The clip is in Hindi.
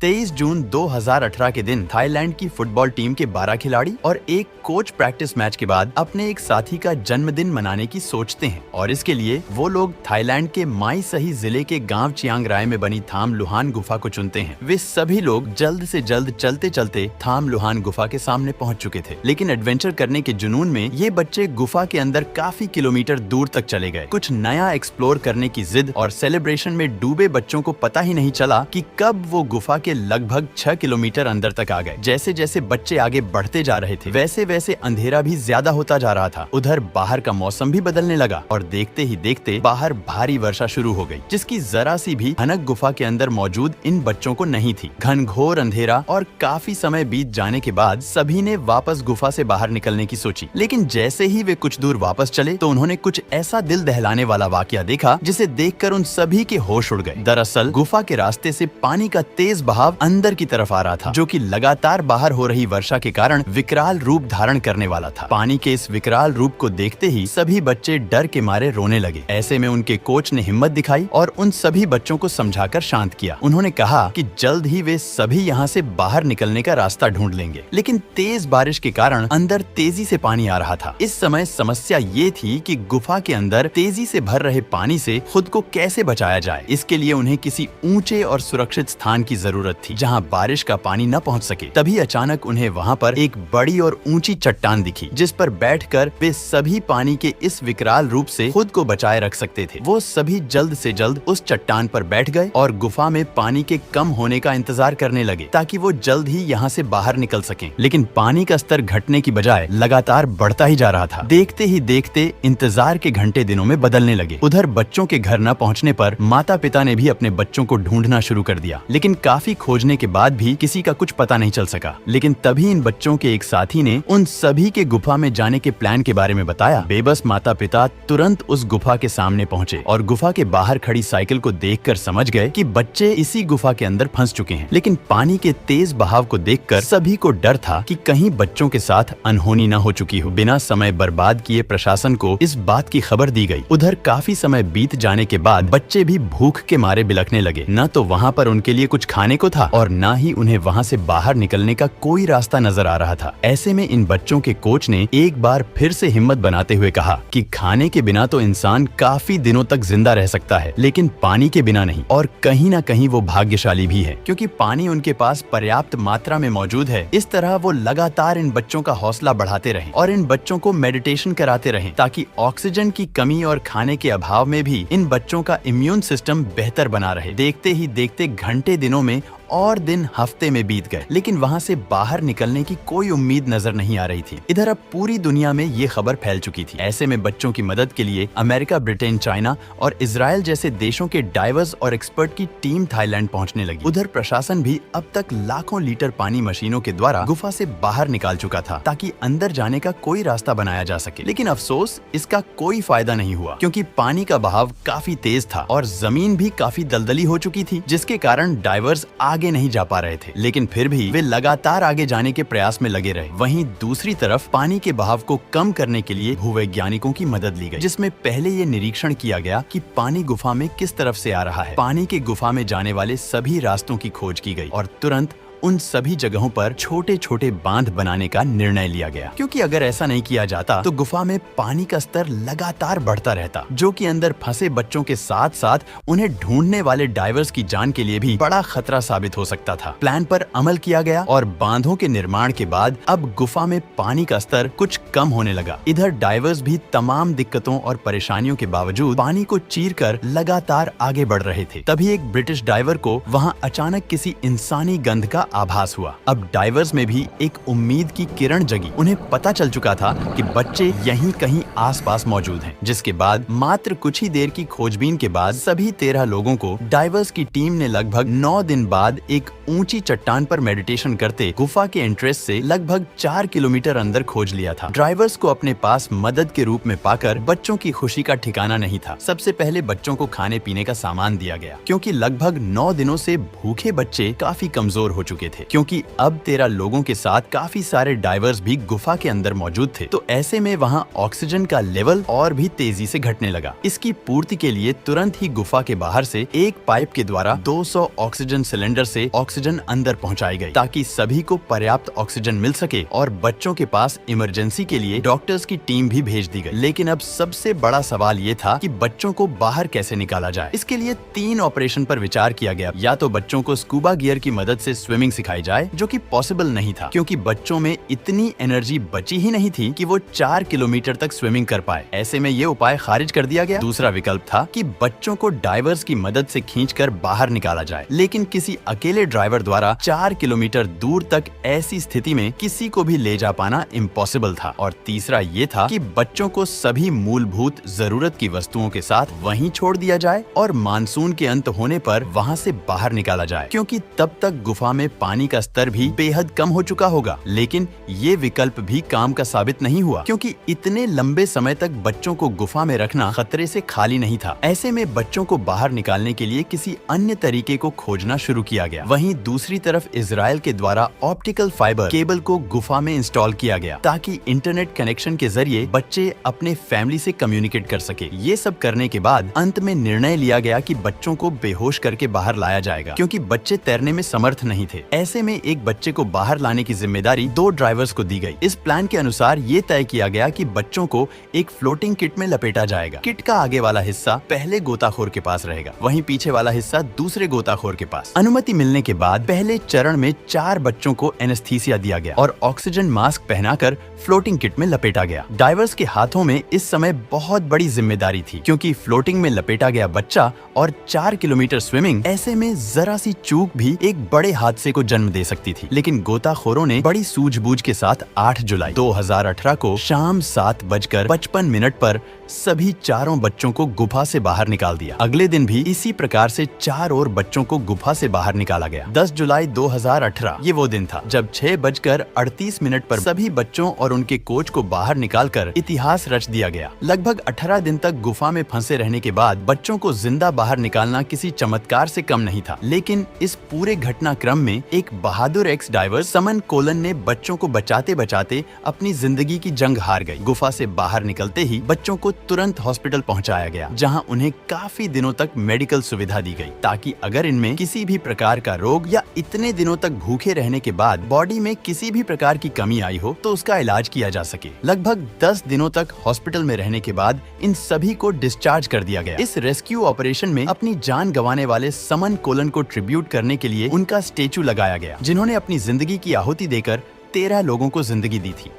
23 जून 2018 के दिन थाईलैंड की फुटबॉल टीम के 12 खिलाड़ी और एक कोच प्रैक्टिस मैच के बाद अपने एक साथी का जन्मदिन मनाने की सोचते हैं और इसके लिए वो लोग थाईलैंड के माई सही जिले के गांव चियांग राय में बनी थाम लुहान गुफा को चुनते हैं। वे सभी लोग जल्द से जल्द चलते चलते थाम लुहान गुफा के सामने पहुंच चुके थे, लेकिन एडवेंचर करने के जुनून में ये बच्चे गुफा के अंदर काफी किलोमीटर दूर तक चले गए। कुछ नया एक्सप्लोर करने की जिद और सेलिब्रेशन में डूबे बच्चों को पता ही नहीं चला कि कब वो गुफा के लगभग 6 किलोमीटर अंदर तक आ गए। जैसे जैसे बच्चे आगे बढ़ते जा रहे थे वैसे वैसे अंधेरा भी ज्यादा होता जा रहा था। उधर बाहर का मौसम भी बदलने लगा और देखते ही देखते बाहर भारी वर्षा शुरू हो गई, जिसकी जरा सी भी भनक गुफा के अंदर मौजूद इन बच्चों को नहीं थी। घनघोर अंधेरा और काफी समय बीत जाने के बाद सभी ने वापस गुफा से बाहर निकलने की सोची, लेकिन जैसे ही वे कुछ दूर वापस चले तो उन्होंने कुछ ऐसा दिल दहलाने वाला वाकया देखा जिसे देखकर उन सभी के होश उड़ गए। दरअसल गुफा के रास्ते से पानी का तेज बहाव अंदर की तरफ आ रहा था, जो कि लगातार बाहर हो रही वर्षा के कारण विकराल रूप धारण करने वाला था। पानी के इस विकराल रूप को देखते ही सभी बच्चे डर के मारे रोने लगे। ऐसे में उनके कोच ने हिम्मत दिखाई और उन सभी बच्चों को समझाकर शांत किया। उन्होंने कहा कि जल्द ही वे सभी यहाँ से बाहर निकलने का रास्ता ढूंढ लेंगे, लेकिन तेज बारिश के कारण अंदर तेजी से पानी आ रहा था। इस समय समस्या ये थी कि गुफा के अंदर तेजी से भर रहे पानी से खुद को कैसे बचाया जाए। इसके लिए उन्हें किसी ऊंचे और सुरक्षित स्थान की जरूरत थी जहां बारिश का पानी न पहुंच सके। तभी अचानक उन्हें वहां पर एक बड़ी और ऊंची चट्टान दिखी, जिस पर बैठकर वे सभी पानी के इस विकराल रूप से खुद को बचाए रख सकते थे। वो सभी जल्द से जल्द उस चट्टान पर बैठ गए और गुफा में पानी के कम होने का इंतजार करने लगे ताकि वो जल्द ही यहाँ से बाहर निकल सकें। लेकिन पानी का स्तर घटने की बजाय लगातार बढ़ता ही जा रहा था। देखते ही देखते इंतजार के घंटे दिनों में बदलने लगे। उधर बच्चों के घर न पहुंचने पर माता पिता ने भी अपने बच्चों को ढूंढना शुरू कर दिया, लेकिन काफी खोजने के बाद भी किसी का कुछ पता नहीं चल सका। लेकिन तभी इन बच्चों के एक साथी ने उन सभी के गुफा में जाने के प्लान के बारे में बताया। बेबस माता पिता तुरंत उस गुफा के सामने पहुंचे और गुफा के बाहर खड़ी साइकिल को देखकर समझ गए कि बच्चे इसी गुफा के अंदर फंस चुके हैं। लेकिन पानी के तेज बहाव को देखकर सभी को डर था कि कहीं बच्चों के साथ अनहोनी न हो चुकी हो। बिना समय बर्बाद किए प्रशासन को इस बात की खबर दी गई। उधर काफी समय बीत जाने के बाद बच्चे भी भूख के मारे बिलखने लगे। न तो वहाँ पर उनके लिए कुछ खाने को था और न ही उन्हें वहाँ से बाहर निकलने का कोई रास्ता नजर आ रहा था। ऐसे में इन बच्चों के कोच ने एक बार फिर से हिम्मत बनाते हुए कहा कि खाने के बिना तो इंसान काफी दिनों तक जिंदा रह सकता है, लेकिन पानी के बिना नहीं। और कहीं न कहीं वो भाग्यशाली भी है, क्योंकि पानी उनके पास पर्याप्त मात्रा में मौजूद है। इस तरह वो लगातार इन बच्चों का हौसला बढ़ाते रहे और इन बच्चों को मेडिटेशन कराते रहे ताकि ऑक्सीजन की कमी और खाने के अभाव में भी इन बच्चों का इम्यून सिस्टम बेहतर बना रहे। देखते ही देखते घंटे दिनों में और दिन हफ्ते में बीत गए, लेकिन वहाँ से बाहर निकलने की कोई उम्मीद नजर नहीं आ रही थी। इधर अब पूरी दुनिया में ये खबर फैल चुकी थी। ऐसे में बच्चों की मदद के लिए अमेरिका, ब्रिटेन, चाइना और इजराइल जैसे देशों के डाइवर्स और एक्सपर्ट की टीम थाईलैंड पहुंचने लगी। उधर प्रशासन भी अब तक लाखों लीटर पानी मशीनों के द्वारा गुफा से बाहर निकाल चुका था ताकि अंदर जाने का कोई रास्ता बनाया जा सके। लेकिन अफसोस, इसका कोई फायदा नहीं हुआ, क्योंकि पानी का बहाव काफी तेज था और जमीन भी काफी दलदली हो चुकी थी, जिसके कारण डाइवर्स आगे नहीं जा पा रहे थे। लेकिन फिर भी वे लगातार आगे जाने के प्रयास में लगे रहे। वहीं दूसरी तरफ पानी के बहाव को कम करने के लिए भूवैज्ञानिकों की मदद ली गई, जिसमें पहले ये निरीक्षण किया गया कि पानी गुफा में किस तरफ से आ रहा है। पानी के गुफा में जाने वाले सभी रास्तों की खोज की गई और तुरंत उन सभी जगहों पर छोटे छोटे बांध बनाने का निर्णय लिया गया, क्योंकि अगर ऐसा नहीं किया जाता तो गुफा में पानी का स्तर लगातार बढ़ता रहता, जो कि अंदर फंसे बच्चों के साथ साथ उन्हें ढूंढने वाले डाइवर्स की जान के लिए भी बड़ा खतरा साबित हो सकता था। प्लान पर अमल किया गया और बांधों के निर्माण के बाद अब गुफा में पानी का स्तर कुछ कम होने लगा। इधर डाइवर्स भी तमाम दिक्कतों और परेशानियों के बावजूद पानी को चीरकर लगातार आगे बढ़ रहे थे। तभी एक ब्रिटिश डाइवर को वहाँ अचानक किसी इंसानी गंध का आभास हुआ। अब डाइवर्स में भी एक उम्मीद की किरण जगी। उन्हें पता चल चुका था कि बच्चे यहीं कहीं आसपास मौजूद हैं। जिसके बाद मात्र कुछ ही देर की खोजबीन के बाद सभी 13 लोगों को डाइवर्स की टीम ने लगभग 9 दिन बाद एक ऊंची चट्टान पर मेडिटेशन करते गुफा के एंट्रेंस से लगभग 4 किलोमीटर अंदर खोज लिया था। ड्राइवर्स को अपने पास मदद के रूप में पाकर बच्चों की खुशी का ठिकाना नहीं था। सबसे पहले बच्चों को खाने पीने का सामान दिया गया, क्योंकि लगभग 9 दिनों से भूखे बच्चे काफी कमजोर हो चुके चुके थे, क्योंकि अब 13 लोगों के साथ काफी सारे डाइवर्स भी गुफा के अंदर मौजूद थे। तो ऐसे में वहाँ ऑक्सीजन का लेवल और भी तेजी से घटने लगा। इसकी पूर्ति के लिए तुरंत ही गुफा के बाहर से एक पाइप के द्वारा 200 ऑक्सीजन सिलेंडर से ऑक्सीजन अंदर पहुंचाई गई, ताकि सभी को पर्याप्त ऑक्सीजन मिल सके और बच्चों के पास इमरजेंसी के लिए डॉक्टर्स की टीम भी भेज दी गई। लेकिन अब सबसे बड़ा सवाल ये था कि बच्चों को बाहर कैसे निकाला जाए। इसके लिए 3 ऑपरेशन पर विचार किया गया। या तो बच्चों को स्कूबा गियर की मदद से स्विमिंग सिखाई जाए, जो कि पॉसिबल नहीं था, क्योंकि बच्चों में इतनी एनर्जी बची ही नहीं थी कि वो 4 किलोमीटर तक स्विमिंग कर पाए। ऐसे में ये उपाय खारिज कर दिया गया। दूसरा विकल्प था कि बच्चों को डाइवर्स की मदद से खींचकर बाहर निकाला जाए, लेकिन किसी अकेले ड्राइवर द्वारा 4 किलोमीटर दूर तक ऐसी स्थिति में किसी को भी ले जा पाना इम्पॉसिबल था। और तीसरा ये था कि बच्चों को सभी मूलभूत जरूरत की वस्तुओं के साथ वहीं छोड़ दिया जाए और मानसून के अंत होने पर वहां से बाहर निकाला जाए, क्योंकि तब तक गुफा में पानी का स्तर भी बेहद कम हो चुका होगा। लेकिन ये विकल्प भी काम का साबित नहीं हुआ, क्योंकि इतने लंबे समय तक बच्चों को गुफा में रखना खतरे से खाली नहीं था। ऐसे में बच्चों को बाहर निकालने के लिए किसी अन्य तरीके को खोजना शुरू किया गया। वहीं दूसरी तरफ इजराइल के द्वारा ऑप्टिकल फाइबर केबल को गुफा में इंस्टॉल किया गया, ताकि इंटरनेट कनेक्शन के जरिए बच्चे अपने फैमिली से कम्युनिकेट कर सके। ये सब करने के बाद अंत में निर्णय लिया गया कि बच्चों को बेहोश करके बाहर लाया जाएगा, क्योंकि बच्चे तैरने में समर्थ नहीं थे। ऐसे में एक बच्चे को बाहर लाने की जिम्मेदारी 2 ड्राइवर्स को दी गई। इस प्लान के अनुसार ये तय किया गया कि बच्चों को एक फ्लोटिंग किट में लपेटा जाएगा। किट का आगे वाला हिस्सा पहले गोताखोर के पास रहेगा, वहीं पीछे वाला हिस्सा दूसरे गोताखोर के पास। अनुमति मिलने के बाद पहले चरण में 4 बच्चों को एनेस्थीसिया दिया गया और ऑक्सीजन मास्क पहनाकर फ्लोटिंग किट में लपेटा गया। डाइवर्स के हाथों में इस समय बहुत बड़ी जिम्मेदारी थी, क्योंकि फ्लोटिंग में लपेटा गया बच्चा और 4 किलोमीटर स्विमिंग, ऐसे में जरा सी चूक भी एक बड़े हादसे को जन्म दे सकती थी। लेकिन गोताखोरों ने बड़ी सूझबूझ के साथ 8 जुलाई 2018 को शाम 7:55 पर सभी 4 बच्चों को गुफा से बाहर निकाल दिया। अगले दिन भी इसी प्रकार से 4 और बच्चों को गुफा से बाहर निकाला गया। 10 जुलाई 2018 ये वो दिन था जब 6:38 पर सभी बच्चों और उनके कोच को बाहर निकालकर इतिहास रच दिया गया। लगभग 18 दिन तक गुफा में फंसे रहने के बाद बच्चों को जिंदा बाहर निकालना किसी चमत्कार से कम नहीं था। लेकिन इस पूरे घटनाक्रम में एक बहादुर एक्स डाइवर समन कोलन ने बच्चों को बचाते बचाते अपनी जिंदगी की जंग हार गई। गुफा से बाहर निकलते ही बच्चों को तुरंत हॉस्पिटल पहुंचाया गया, जहां उन्हें काफी दिनों तक मेडिकल सुविधा दी गई, ताकि अगर इनमें किसी भी प्रकार का रोग या इतने दिनों तक भूखे रहने के बाद बॉडी में किसी भी प्रकार की कमी आई हो तो उसका इलाज किया जा सके। लगभग 10 दिनों तक हॉस्पिटल में रहने के बाद इन सभी को डिस्चार्ज कर दिया गया। इस रेस्क्यू ऑपरेशन में अपनी जान गंवाने वाले समन कोलन को ट्रिब्यूट करने के लिए उनका स्टेचू लगाया गया, जिन्होंने अपनी जिंदगी की आहुति देकर 13 लोगों को जिंदगी दी थी।